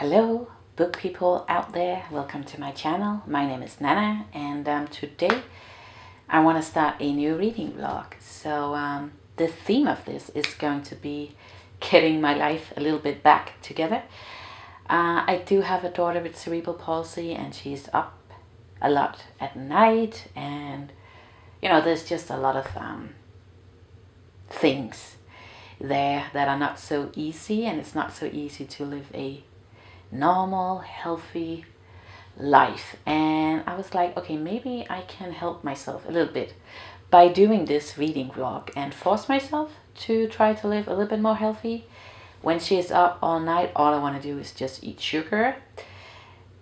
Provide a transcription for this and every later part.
Hello, book people out there. Welcome to my channel. My name is Nana, and today I want to start a new reading vlog. So the theme of this is going to be getting my life a little bit back together. I do have a daughter with cerebral palsy, and she's up a lot at night, and there's just a lot of things there that are not so easy, and it's not so easy to live a normal, healthy life. And I was like, okay, maybe I can help myself a little bit by doing this reading vlog and force myself to try to live a little bit more healthy. When she is up all night, all I want to do is just eat sugar.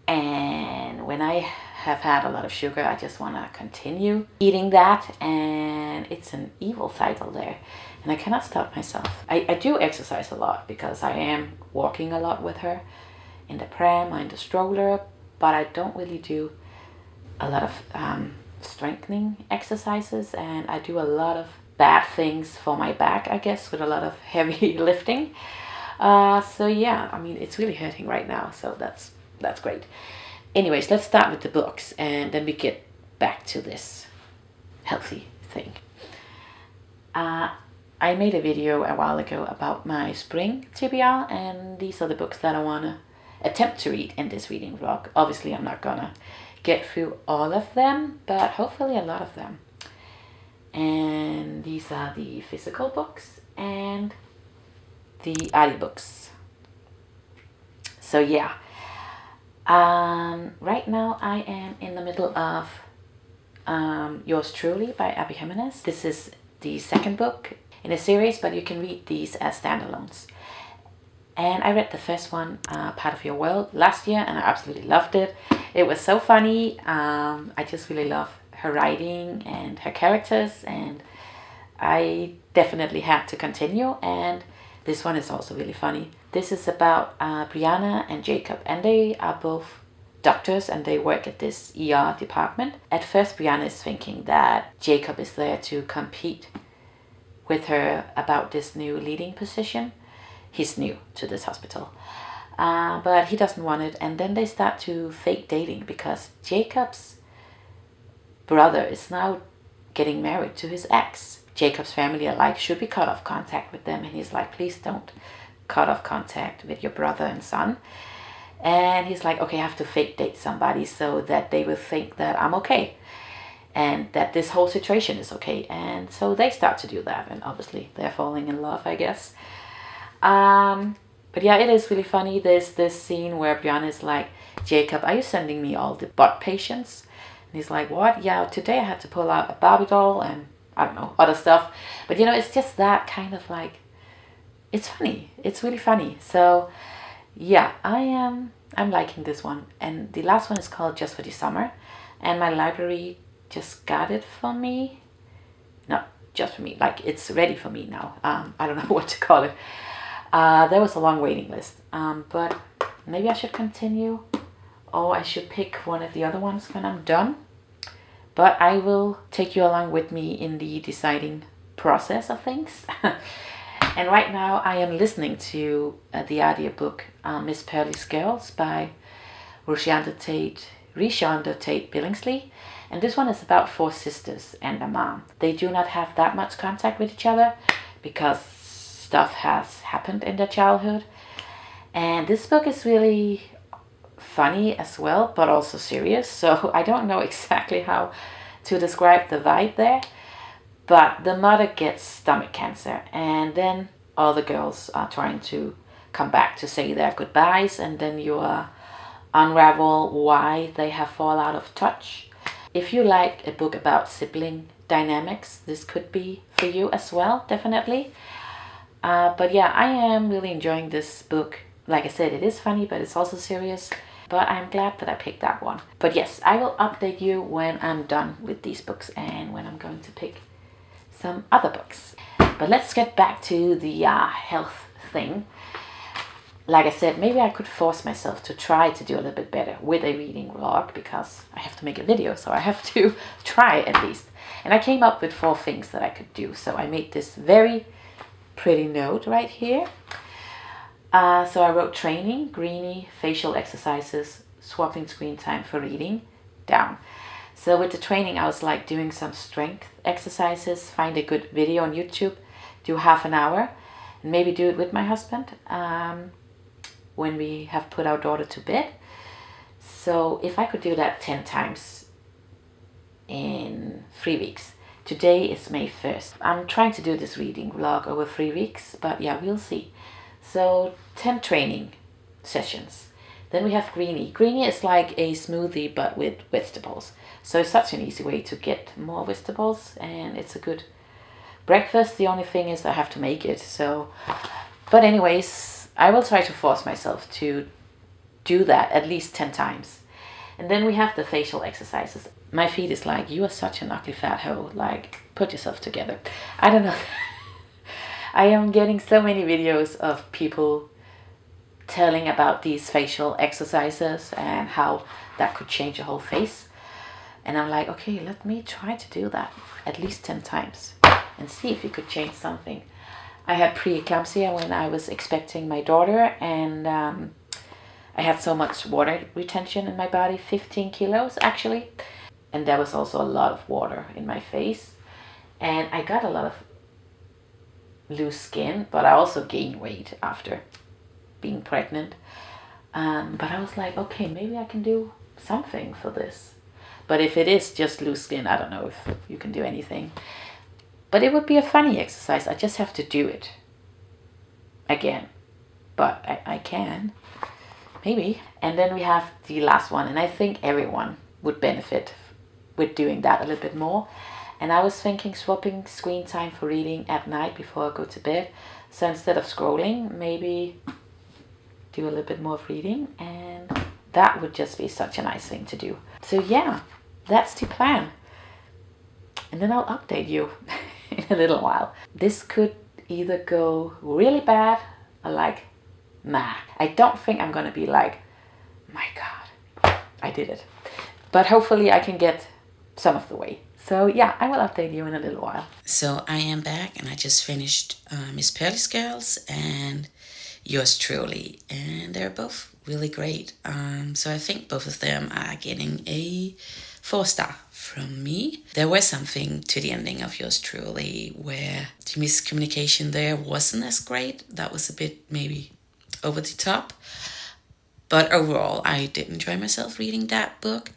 And when I have had a lot of sugar, I just want to continue eating that. And it's an evil cycle there. And I cannot stop myself. I do exercise a lot because I am walking a lot with her in the pram or in the stroller. But I don't really do a lot of strengthening exercises. And I do a lot of bad things for my back, I guess, with a lot of heavy lifting. So yeah, I mean, it's really hurting right now. So that's great. Anyways, let's start with the books, and then we get back to this healthy thing. I made a video a while ago about my spring TBR, and these are the books that I want to attempt to read in this reading vlog. Obviously, I'm not gonna get through all of them, but hopefully a lot of them. And these are the physical books and the audiobooks. So yeah. Right now I am in the middle of Yours Truly by Jimenez. This is the second book in a series, but you can read these as standalones. And I read the first one, Part of Your World, last year, and I absolutely loved it. It was so funny. I just really love her writing and her characters, and I definitely had to continue. And this one is also really funny. This is about Brianna and Jacob, and they are both doctors, and they work at this ER department. At first, Brianna is thinking that Jacob is there to compete with her about this new leading position. He's new to this hospital, but he doesn't want it. And then they start to fake dating because Jacob's brother is now getting married to his ex. Jacob's family are like, should we cut off contact with them? And he's like, please don't cut off contact with your brother and son. And he's like, okay, I have to fake date somebody so that they will think that I'm okay and that this whole situation is okay. And so they start to do that, and obviously they're falling in love, I guess. But yeah, it is really funny. There's this scene where Brianna is like, Jacob, are you sending me all the butt patients? And he's like, what? Yeah, today I had to pull out a Barbie doll and I don't know, other stuff. But it's just that kind of like, it's funny. It's really funny. So yeah, I'm liking this one. And the last one is called Just for the Summer. And my library just got it for me. Not just for me, like it's ready for me now. I don't know what to call it. There was a long waiting list. But maybe I should continue, or I should pick one of the other ones when I'm done. But I will take you along with me in the deciding process of things. And right now I am listening to the audiobook Miss Pearly's Girls by ReShonda Tate Billingsley. And this one is about 4 sisters and a mom. They do not have that much contact with each other because stuff has happened in their childhood. And this book is really funny as well, but also serious. So I don't know exactly how to describe the vibe there. But the mother gets stomach cancer, and then all the girls are trying to come back to say their goodbyes, and then you unravel why they have fallen out of touch. If you like a book about sibling dynamics, this could be for you as well, definitely. But yeah, I am really enjoying this book. Like I said, it is funny, but it's also serious. But I'm glad that I picked that one. But yes, I will update you when I'm done with these books and when I'm going to pick some other books. But let's get back to the health thing. Like I said, maybe I could force myself to try to do a little bit better with a reading vlog, because I have to make a video, so I have to try at least. And I came up with 4 things that I could do. So I made this very pretty note right here. So I wrote training, greenie, facial exercises, swapping screen time for reading down. So with the training, I was like doing some strength exercises, find a good video on YouTube, do half an hour, and maybe do it with my husband when we have put our daughter to bed. So if I could do that 10 times in 3 weeks. Today is May 1st. I'm trying to do this reading vlog over 3 weeks, but yeah, we'll see. So 10 training sessions. Then we have greenie. Greenie is like a smoothie but with vegetables. So it's such an easy way to get more vegetables, and it's a good breakfast. The only thing is I have to make it. So, but anyways, I will try to force myself to do that at least 10 times. And then we have the facial exercises. My feed is like, you are such an ugly fat hoe. Like, put yourself together. I don't know. I am getting so many videos of people telling about these facial exercises and how that could change your whole face. And I'm like, okay, let me try to do that at least 10 times and see if it could change something. I had preeclampsia when I was expecting my daughter, and I had so much water retention in my body, 15 kilos actually. And there was also a lot of water in my face. And I got a lot of loose skin, but I also gained weight after being pregnant. But I was like, okay, maybe I can do something for this. But if it is just loose skin, I don't know if you can do anything. But it would be a funny exercise. I just have to do it again. But I can. Maybe. And then we have the last one. And I think everyone would benefit with doing that a little bit more. And I was thinking swapping screen time for reading at night before I go to bed. So instead of scrolling, maybe do a little bit more of reading. And that would just be such a nice thing to do. So yeah, that's the plan. And then I'll update you in a little while. This could either go really bad or like, nah. I don't think I'm gonna be like, my God, I did it. But hopefully I can get some of the way. So yeah, I will update you in a little while. So I am back, and I just finished Miss Pearly's Girls and Yours Truly, and they're both really great. So I think both of them are getting a 4-star from me. There was something to the ending of Yours Truly where the miscommunication there wasn't as great. That was a bit maybe over the top. But overall, I did enjoy myself reading that book.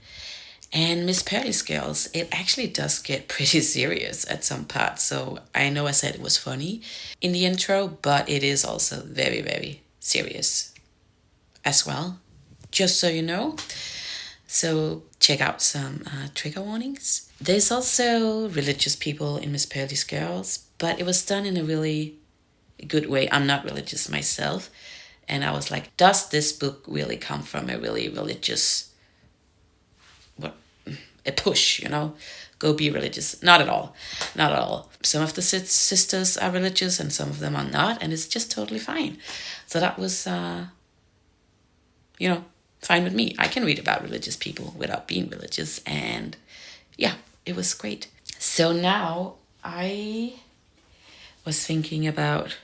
And Miss Pearly's Girls, it actually does get pretty serious at some parts. So I know I said it was funny in the intro, but it is also very, very serious as well. Just so you know. So check out some trigger warnings. There's also religious people in Miss Pearly's Girls, but it was done in a really good way. I'm not religious myself. And I was like, does this book really come from a really religious, a push, you know, go be religious? Not at all. Not at all. Some of the sisters are religious and some of them are not. And it's just totally fine. So that was, fine with me. I can read about religious people without being religious. And yeah, it was great. So now I was thinking about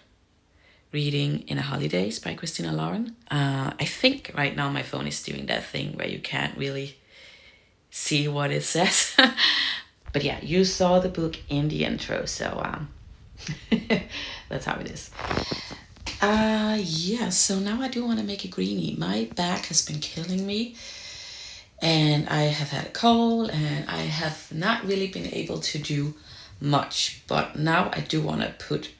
reading in a Holidaze by Christina Lauren. I think right now my phone is doing that thing where you can't really see what it says. But yeah, you saw the book in the intro, so that's how it is. So now I do want to make a greenie. My back has been killing me, and I have had a cold, and I have not really been able to do much, but now I do want to put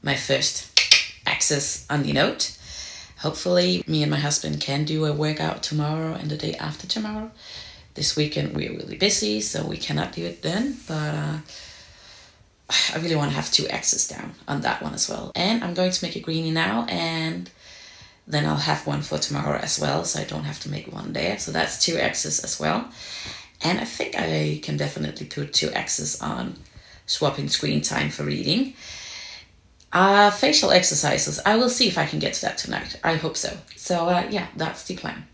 my first access on the note. Hopefully me and my husband can do a workout tomorrow and the day after tomorrow. This weekend we're really busy, so we cannot do it then, but I really want to have 2 X's down on that one as well. And I'm going to make a greenie now, and then I'll have one for tomorrow as well, so I don't have to make one there. So that's 2 X's as well. And I think I can definitely put 2 X's on swapping screen time for reading. Facial exercises, I will see if I can get to that tonight. I hope so. So yeah, that's the plan.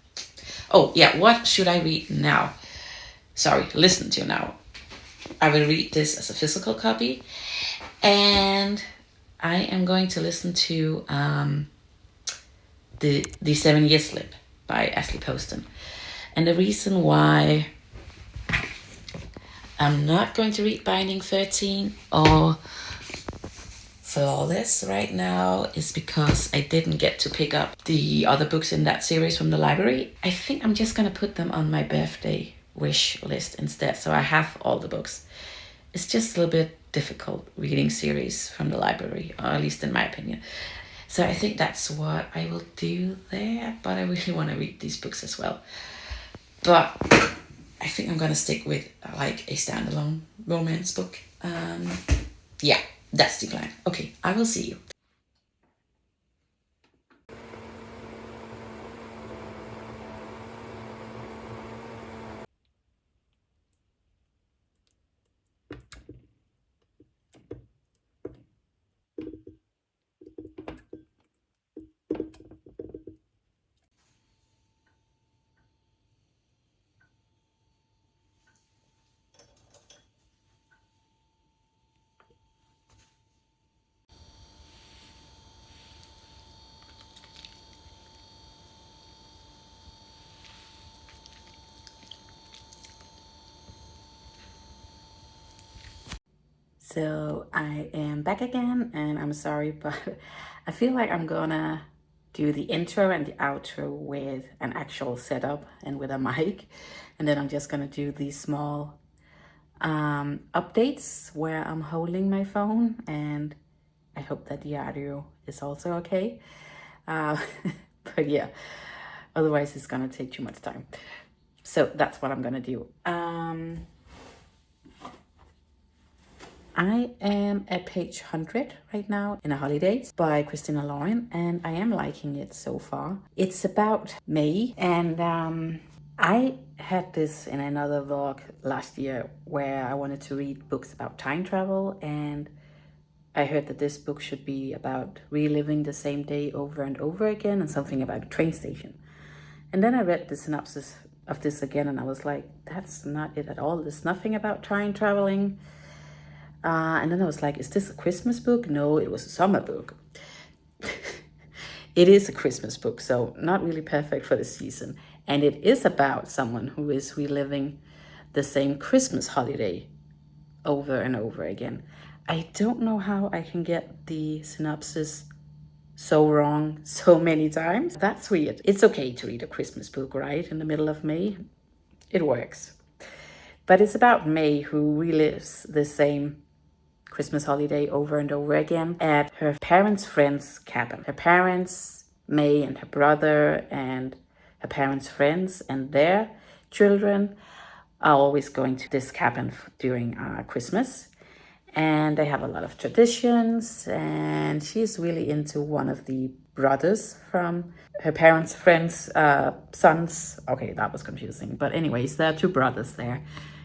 Oh yeah, what should I read now? Listen to now. I will read this as a physical copy, and I am going to listen to the 7-Year Slip by Ashley Poston. And the reason why I'm not going to read Binding 13 or Flawless right now is because I didn't get to pick up the other books in that series from the library. I think I'm just going to put them on my birthday wish list instead, so I have all the books. It's just a little bit difficult reading series from the library, or at least in my opinion. So I think that's what I will do there, but I really want to read these books as well. But I think I'm going to stick with like a standalone romance book. Yeah, that's the plan. Okay, I will see you. So I am back again, and I'm sorry, but I feel like I'm gonna do the intro and the outro with an actual setup and with a mic, and then I'm just gonna do these small updates where I'm holding my phone, and I hope that the audio is also okay. But yeah, otherwise it's gonna take too much time. So that's what I'm gonna do. I am at page 100 right now in a Holidaze by Christina and I am liking it so far. It's about May, and I had this in another vlog last year where I wanted to read books about time travel, and I heard that this book should be about reliving the same day over and over again and something about a train station. And then I read the synopsis of this again, and I was like, that's not it at all. There's nothing about time traveling. And then I was like, is this a Christmas book? No, it was a summer book. It is a Christmas book, so not really perfect for the season. And it is about someone who is reliving the same Christmas holiday over and over again. I don't know how I can get the synopsis so wrong so many times. That's weird. It's okay to read a Christmas book, right? In the middle of May. It works. But it's about May, who relives the same Christmas holiday over and over again at her parents' friend's cabin. Her parents, May, and her brother, and her parents' friends and their children are always going to this cabin during Christmas. And they have a lot of traditions, and she's really into one of the brothers from her parents' friends' sons. Okay, that was confusing. But anyways, there are two brothers there,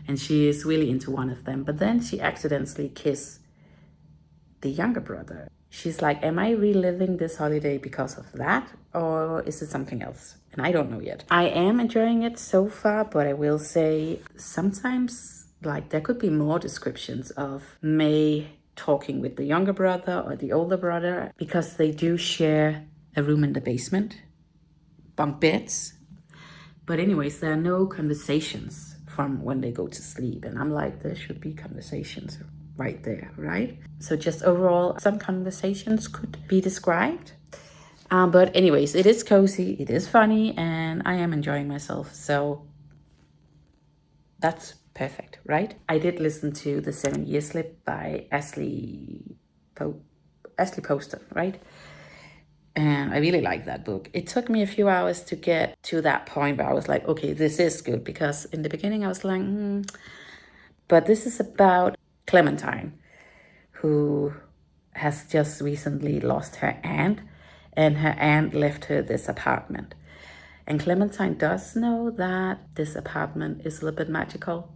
and she is really into one of them. But then she accidentally kisses the younger brother. She's like, am I reliving this holiday because of that, or is it something else? And I don't know yet. I am enjoying it so far, but I will say sometimes like there could be more descriptions of May talking with the younger brother or the older brother, because they do share a room in the basement, bunk beds. But anyways, there are no conversations from when they go to sleep. And I'm like, there should be conversations right there, right? So just overall, some conversations could be described. But anyways, it is cozy, it is funny, and I am enjoying myself. So that's perfect, right? I did listen to The 7-Year Slip by Ashley Poston, right? And I really like that book. It took me a few hours to get to that point where I was like, okay, this is good. Because in the beginning I was like, But this is about Clementine, who has just recently lost her aunt. And her aunt left her this apartment. And Clementine does know that this apartment is a little bit magical.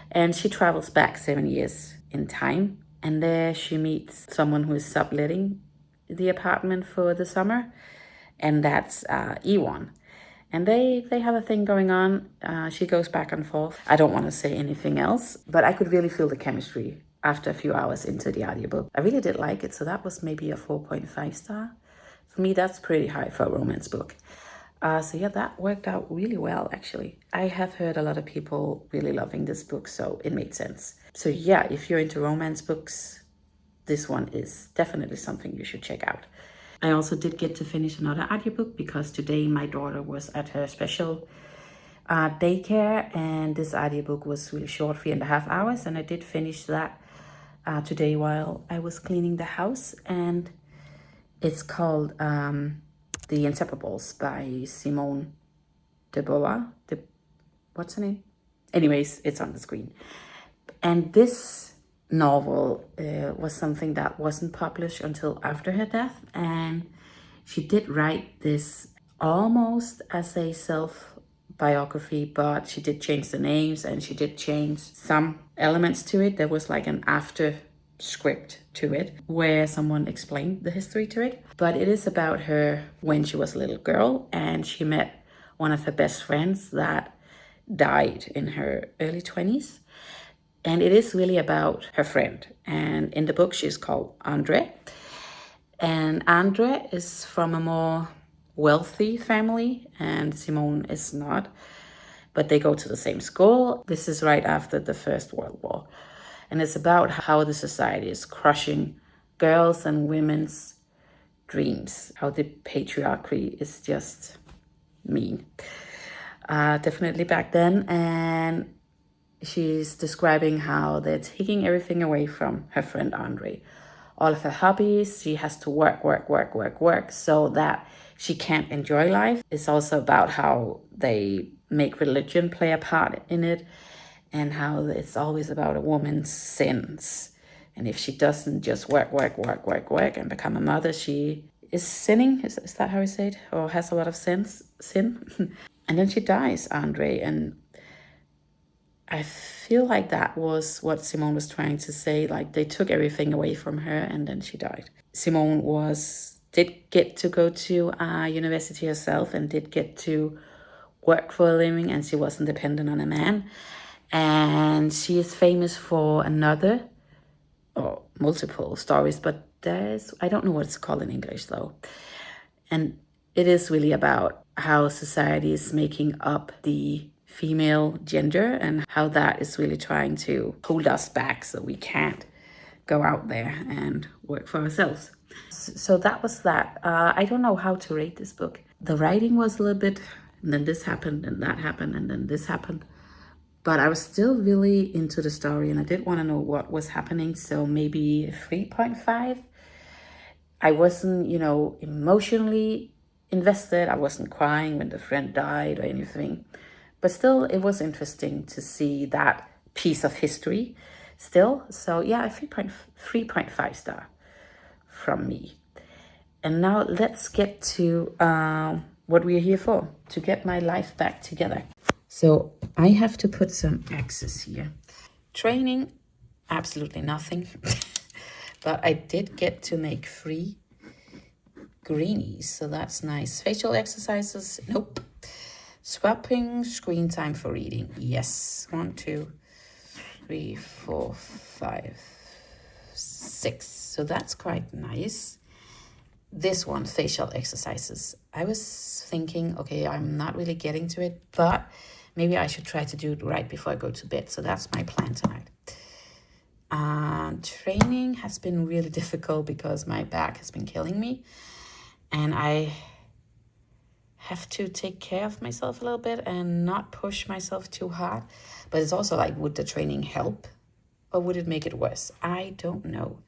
And she travels back 7 years in time. And there she meets someone who is subletting the apartment for the summer, and that's Ewan. And they have a thing going on. She goes back and forth. I don't want to say anything else, but I could really feel the chemistry after a few hours into the audiobook. I really did like it, so that was maybe a 4.5 star For me, that's pretty high for a romance book. So yeah, that worked out really well, actually. I have heard a lot of people really loving this book, so it made sense. So yeah, if you're into romance books, this one is definitely something you should check out. I also did get to finish another audiobook because today my daughter was at her special daycare, and this audiobook was really short, 3.5 hours, and I did finish that today while I was cleaning the house, and it's called The Inseparables by Simone de Beauvoir. What's her name? Anyways, it's on the screen. And this novel was something that wasn't published until after her death, and she did write this almost as a self-biography, but she did change the names and she did change some elements to it. There was like an after script to it where someone explained the history to it, but it is about her when she was a little girl and she met one of her best friends that died in her early 20s. And it is really about her friend. And in the book, she's called Andre. And Andre is from a more wealthy family, and Simone is not. But they go to the same school. This is right after the First World War. And it's about how the society is crushing girls' and women's dreams, how the patriarchy is just mean. Definitely back then. And she's describing how they're taking everything away from her friend Andre. All of her hobbies, she has to work, so that she can't enjoy life. It's also about how they make religion play a part in it, and how it's always about a woman's sins. And if she doesn't just work, and become a mother, she is sinning. Is that how you say it? Or has a lot of sin. And then she dies, Andre, and I feel like that was what Simone was trying to say. Like, they took everything away from her and then she died. Simone did get to go to university herself and did get to work for a living, and she wasn't dependent on a man. And she is famous for another, or multiple stories, but I don't know what it's called in English though. And it is really about how society is making up the female gender and how that is really trying to hold us back so we can't go out there and work for ourselves. So that was that. I don't know how to rate this book. The writing was a little bit, and then this happened and that happened and then this happened. But I was still really into the story and I did want to know what was happening. So maybe 3.5. I wasn't, emotionally invested. I wasn't crying when the friend died or anything. But still, it was interesting to see that piece of history still. So yeah, 3.5 star from me. And now let's get to what we're here for, to get my life back together. So I have to put some X's here. Training, absolutely nothing. But I did get to make 3 greenies, so that's nice. Facial exercises, nope. Swapping screen time for reading, yes. 1, 2, 3, 4, 5, 6. So that's quite nice. This one, facial exercises. I was thinking, okay, I'm not really getting to it, but maybe I should try to do it right before I go to bed. So that's my plan tonight. Training has been really difficult because my back has been killing me. And I have to take care of myself a little bit and not push myself too hard. But it's also like, would the training help or would it make it worse? I don't know.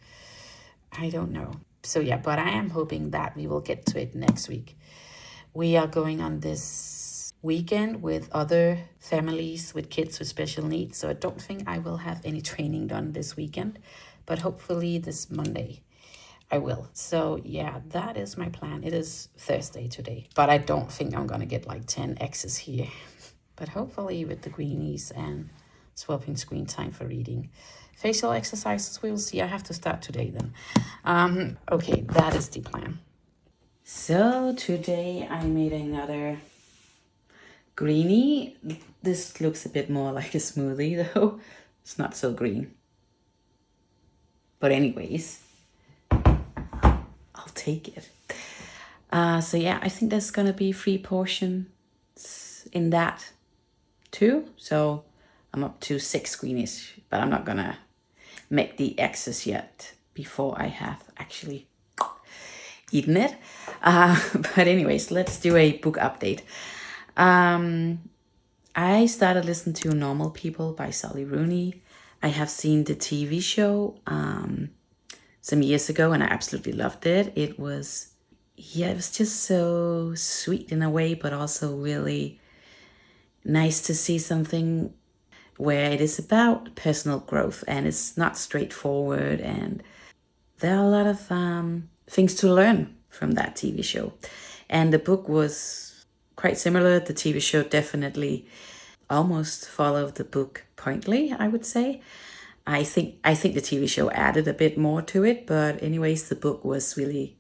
So yeah, but I am hoping that we will get to it next week. We are going on this weekend with other families with kids with special needs. So I don't think I will have any training done this weekend, but hopefully this Monday I will. So yeah, that is my plan. It is Thursday today, but I don't think I'm gonna get like 10 X's here. But hopefully with the greenies and swapping screen time for reading. Facial exercises, we will see. I have to start today then. Okay, that is the plan. So today I made another greenie. This looks a bit more like a smoothie though. It's not so green. But anyways, I'll take it. So yeah, I think there's gonna be 3 portions in that too. So I'm up to 6 greenies, but I'm not gonna make the excess yet before I have actually eaten it. But anyways, let's do a book update. I started listening to Normal People by Rooney. I have seen the TV show some years ago and I absolutely loved it. It was just so sweet in a way, but also really nice to see something where it is about personal growth and it's not straightforward, and there are a lot of things to learn from that TV show. And the book was quite similar. The TV show definitely almost followed the book pointedly, I would say. I think the TV show added a bit more to it, but anyways, the book was really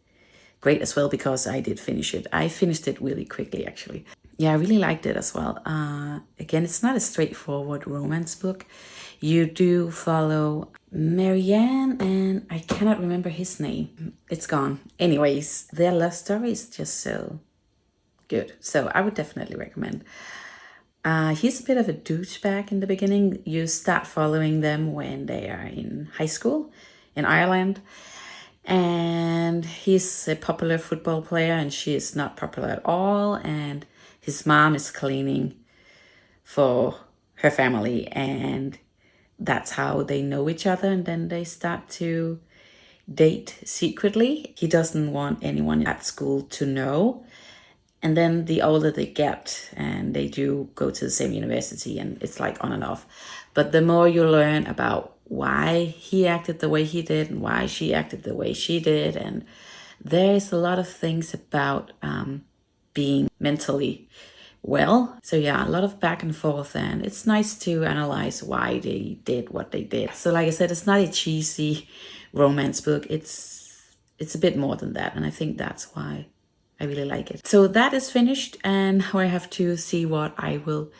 great as well because I did finish it. I finished it really quickly, actually. Yeah, I really liked it as well. Again, it's not a straightforward romance book. You do follow Marianne, and I cannot remember his name. It's gone. Anyways, their love story is just so good. So I would definitely recommend. He's a bit of a douchebag in the beginning. You start following them when they are in high school in Ireland. And he's a popular football player and she is not popular at all. And his mom is cleaning for her family. And that's how they know each other. And then they start to date secretly. He doesn't want anyone at school to know. And then the older they get, and they do go to the same university, and it's like on and off. But the more you learn about why he acted the way he did and why she acted the way she did, and there's a lot of things about being mentally well. So yeah, a lot of back and forth, and it's nice to analyze why they did what they did. So like I said, it's not a cheesy romance book. It's a bit more than that, and I think that's why I really like it. So that is finished, and now I have to see what I will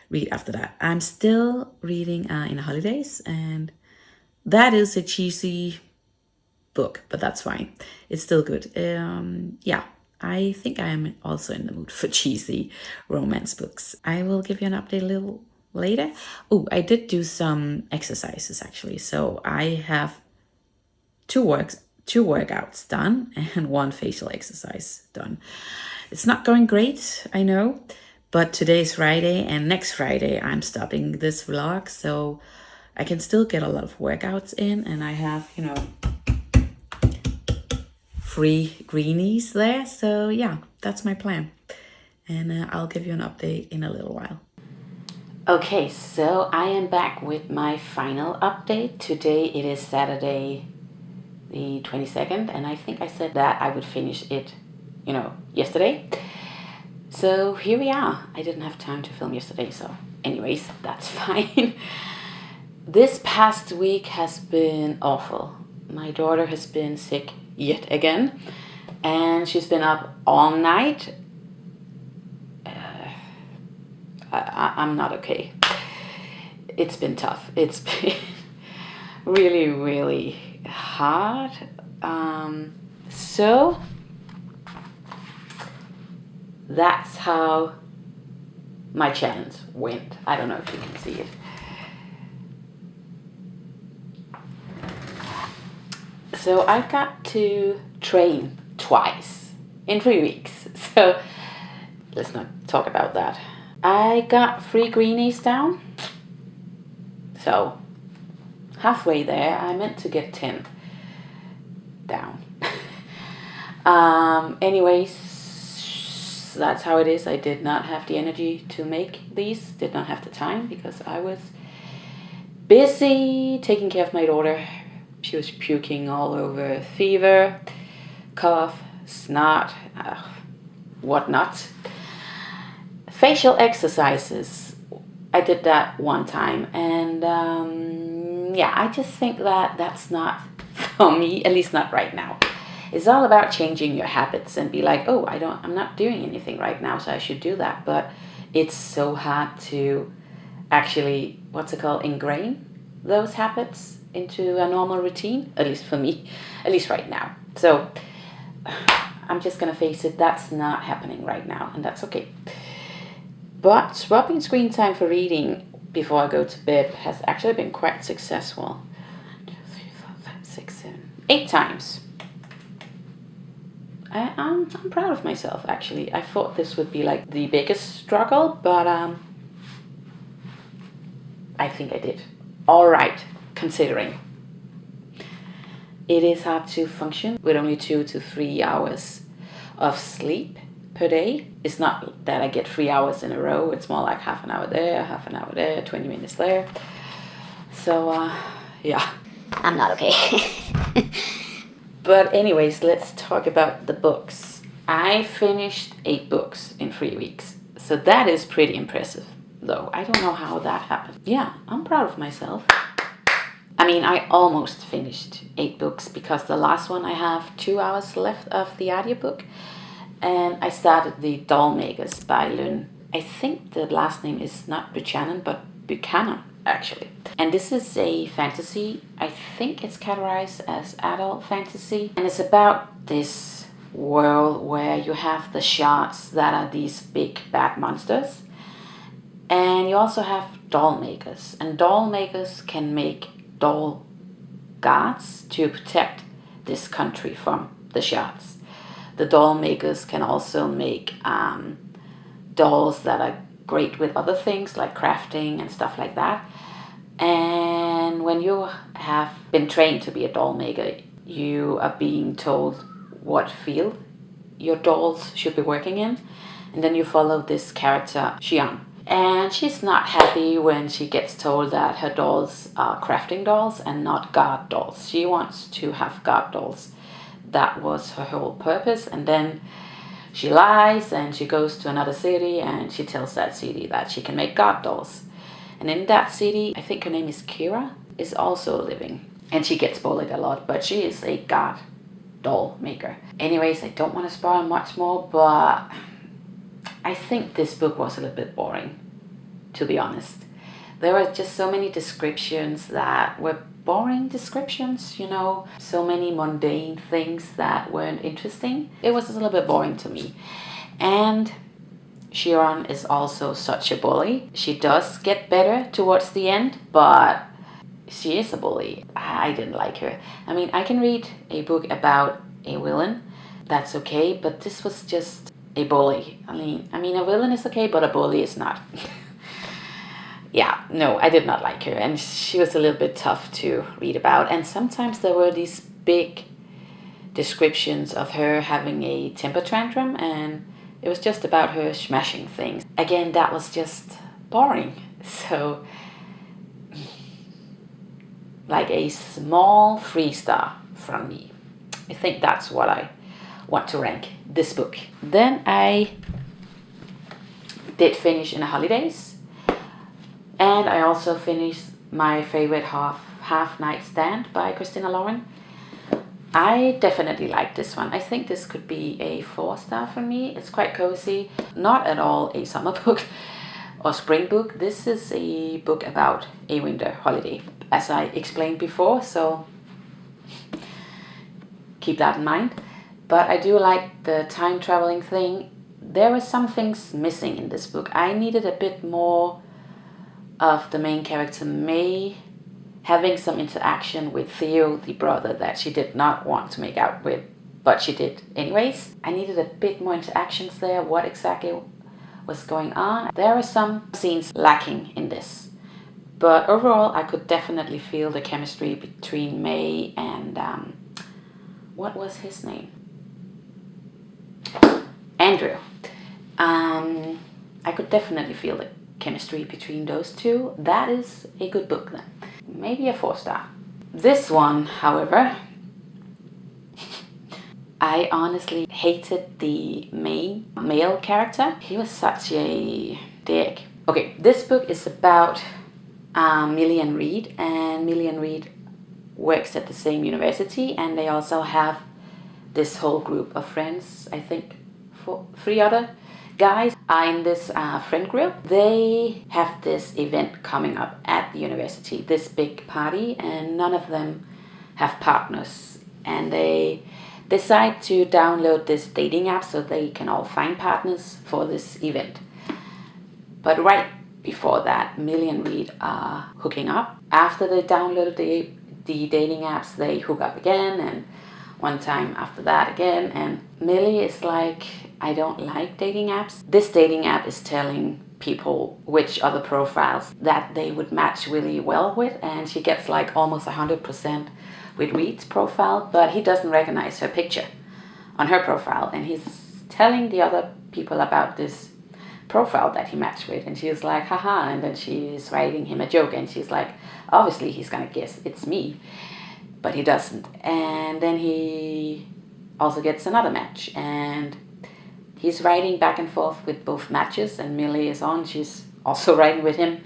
read after that. I'm still reading in Holidaze, and that is a cheesy book, but that's fine. It's still good. Yeah, I think I am also in the mood for cheesy romance books. I will give you an update a little later. Oh, I did do some exercises actually. So I have two workouts done and 1 facial exercise done. It's not going great, I know, but today is Friday and next Friday I'm stopping this vlog, so I can still get a lot of workouts in, and I have, 3 greenies there. So yeah, that's my plan. And I'll give you an update in a little while. Okay, so I am back with my final update. Today it is Saturday the 22nd, and I think I said that I would finish it, yesterday. So here we are. I didn't have time to film yesterday, so anyways, that's fine. This past week has been awful. My daughter has been sick yet again, and she's been up all night. I'm not okay. It's been tough. It's been really, really hard. So that's how my challenge went. I don't know if you can see it. So I've got to train twice in 3 weeks. So let's not talk about that. I got 3 greenies down. So halfway there. I meant to get 10 down. Anyways, that's how it is. I did not have the energy to make these. Did not have the time because I was busy taking care of my daughter. She was puking all over, fever, cough, snot, whatnot. Facial exercises. I did that one time, and I just think that that's not for me, at least not right now. It's all about changing your habits and be like, oh, I'm not doing anything right now, so I should do that. But it's so hard to actually, ingrain those habits into a normal routine, at least for me, at least right now. So I'm just gonna face it, that's not happening right now, and that's okay. But swapping screen time for reading before I go to bed has actually been quite successful. 1, 2, 3, 4, 5, 6, 7, 8 times. I'm proud of myself, actually. I thought this would be like the biggest struggle, but I think I did all right, considering. It is hard to function with only 2 to 3 hours of sleep per day. It's not that I get 3 hours in a row. It's more like half an hour there, half an hour there, 20 minutes there. So, yeah. I'm not okay. But anyways, let's talk about the books. I finished 8 books in 3 weeks. So that is pretty impressive, though. I don't know how that happened. Yeah, I'm proud of myself. I mean, I almost finished 8 books because the last one I have 2 hours left of the audiobook. And I started the Dollmakers by Lynn. I think the last name is not Buchanan, but Buchanan, actually. And this is a fantasy. I think it's categorized as adult fantasy. And it's about this world where you have the shards that are these big bad monsters. And you also have doll makers. And doll makers can make doll guards to protect this country from the shards. The doll makers can also make dolls that are great with other things like crafting and stuff like that. And when you have been trained to be a doll maker, you are being told what field your dolls should be working in. And then you follow this character, Xian. And she's not happy when she gets told that her dolls are crafting dolls and not guard dolls. She wants to have guard dolls. That was her whole purpose. And then she lies and she goes to another city and she tells that city that she can make guard dolls. And in that city, I think her name is Kira, is also living. And she gets bullied a lot, but she is a guard doll maker. Anyways, I don't want to spoil much more, but I think this book was a little bit boring, to be honest. There were just so many descriptions that were boring descriptions, you know, so many mundane things that weren't interesting. It was a little bit boring to me. And Sharon is also such a bully. She does get better towards the end, but she is a bully. I didn't like her. I mean, I can read a book about a villain. That's okay, but this was just a bully. I mean, a villain is okay, but a bully is not. Yeah, no, I did not like her, and she was a little bit tough to read about. And sometimes there were these big descriptions of her having a temper tantrum, and it was just about her smashing things. Again, that was just boring. So, like a small 3-star from me. I think that's what I want to rank this book. Then I did finish in a Holidaze. And I also finished my favorite Half Night Stand by Christina. I definitely like this one. I think this could be a 4-star for me. It's quite cozy. Not at all a summer book or spring book. This is a book about a winter holiday, as I explained before, so keep that in mind. But I do like the time traveling thing. There were some things missing in this book. I needed a bit more of the main character May having some interaction with Theo, the brother that she did not want to make out with, but she did anyways. I needed a bit more interactions there, what exactly was going on. There are some scenes lacking in this, but overall I could definitely feel the chemistry between May and what was his name? Andrew. I could definitely feel the chemistry between those two. That is a good book then. Maybe a 4-star. This one, however, I honestly hated the main male character. He was such a dick. Okay, this book is about Millie and Reed, and Millie and Reed works at the same university, and they also have this whole group of friends. I think 3 other guys are in this friend group. They have this event coming up at the university, this big party, and none of them have partners, and they decide to download this dating app so they can all find partners for this event. But right before that, Millie and Reed are hooking up. After they downloaded the dating apps, they hook up again, and one time after that again. And Millie is like, I don't like dating apps. This dating app is telling people which other profiles that they would match really well with, and she gets like almost 100% with Reed's profile, but he doesn't recognize her picture on her profile, and he's telling the other people about this profile that he matched with, and she's like, haha, and then she's writing him a joke, and she's like, obviously he's gonna guess it's me, but he doesn't. And then he also gets another match, and he's writing back and forth with both matches, and Millie is on, she's also writing with him,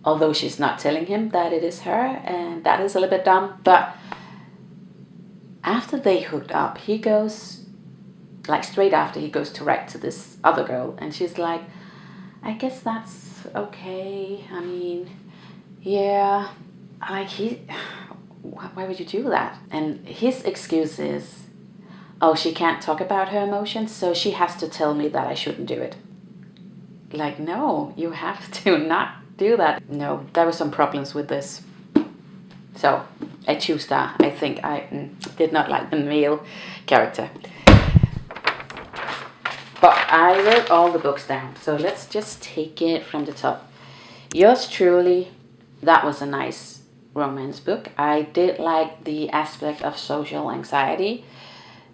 although she's not telling him that it is her, and that is a little bit dumb. But after they hooked up, he goes, like straight after, he goes to write to this other girl, and she's like, I guess that's okay. I mean, yeah, like why would you do that? And his excuse is, oh, she can't talk about her emotions, so she has to tell me that I shouldn't do it. Like, no, you have to not do that. No, there were some problems with this. So, a 2-star. I think I did not like the male character. But I wrote all the books down, so let's just take it from the top. Yours truly, that was a nice romance book. I did like the aspect of social anxiety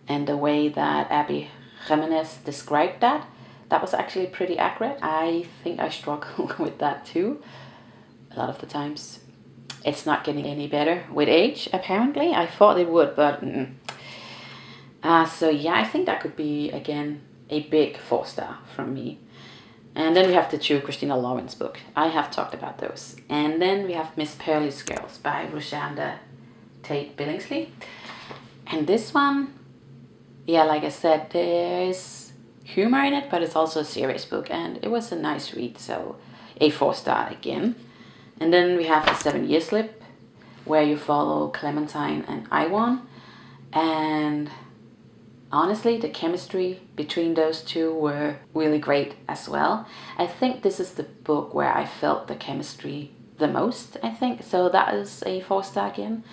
and the way that Abby Jimenez described that. That was actually pretty accurate. I think I struggle with that too, a lot of the times. It's not getting any better with age, apparently. I thought it would, but so yeah, I think that could be, again, a big 4-star from me. And then we have the 2 Christina Lawrence book. I have talked about those. And then we have Miss Pearly's Girls by ReShonda, Tate, Billingsley. And this one, yeah, like I said, there's humor in it, but it's also a serious book, and it was a nice read, so a 4-star again. And then we have the 7-Year Slip, where you follow Clementine and Iwan, and honestly, the chemistry between those two were really great as well. I think this is the book where I felt the chemistry the most, I think, so that is a 4-star again.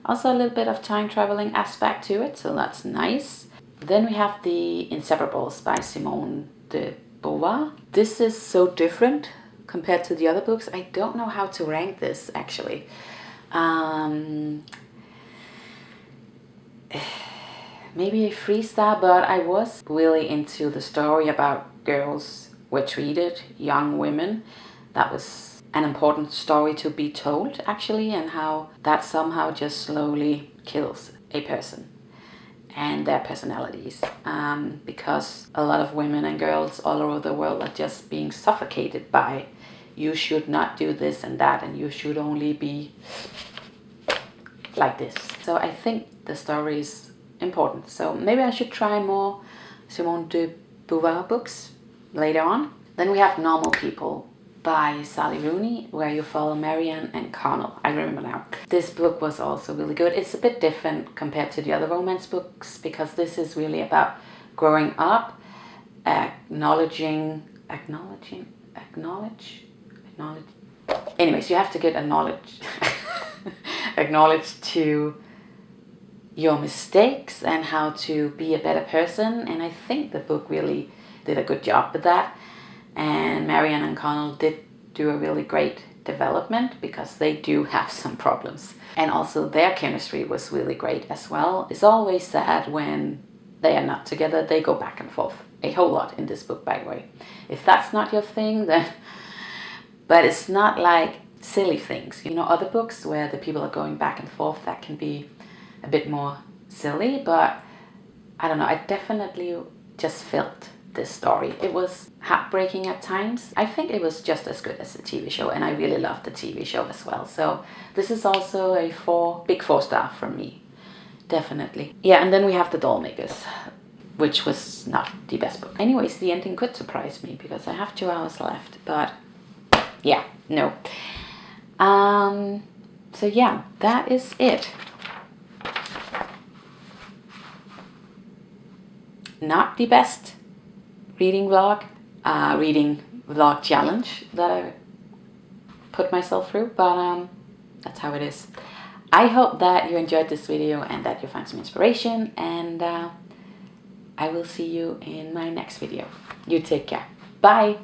Also a little bit of time traveling aspect to it, so that's nice. Then we have the Inseparables by Simone de Beauvoir. This is so different compared to the other books. I don't know how to rank this, actually. Maybe a 3-star, but I was really into the story about girls were treated, young women. That was an important story to be told, actually, and how that somehow just slowly kills a person and their personalities, because a lot of women and girls all over the world are just being suffocated by, you should not do this and that, and you should only be like this. So I think the story is important. So maybe I should try more Simone de Beauvoir books later on. Then we have Normal People by Sally Rooney, where you follow Marianne and Connell. I remember now. This book was also really good. It's a bit different compared to the other romance books, because this is really about growing up, acknowledging. Anyways, you have to get acknowledged to your mistakes and how to be a better person. And I think the book really did a good job with that. And Marianne and Connell did do a really great development, because they do have some problems. And also their chemistry was really great as well. It's always sad when they are not together. They go back and forth a whole lot in this book, by the way. If that's not your thing, then... But it's not like silly things. You know, other books where the people are going back and forth, that can be a bit more silly. But I don't know, I definitely just felt this story. It was heartbreaking at times. I think it was just as good as the TV show, and I really loved the TV show as well. So this is also a big 4-star from me. Definitely. Yeah, and then we have the Dollmakers, which was not the best book. Anyways, the ending could surprise me, because I have 2 hours left, but yeah, no. So yeah, that is it. not the best reading vlog challenge that I put myself through, but that's how it is. I hope that you enjoyed this video and that you found some inspiration, and I will see you in my next video. You take care. Bye.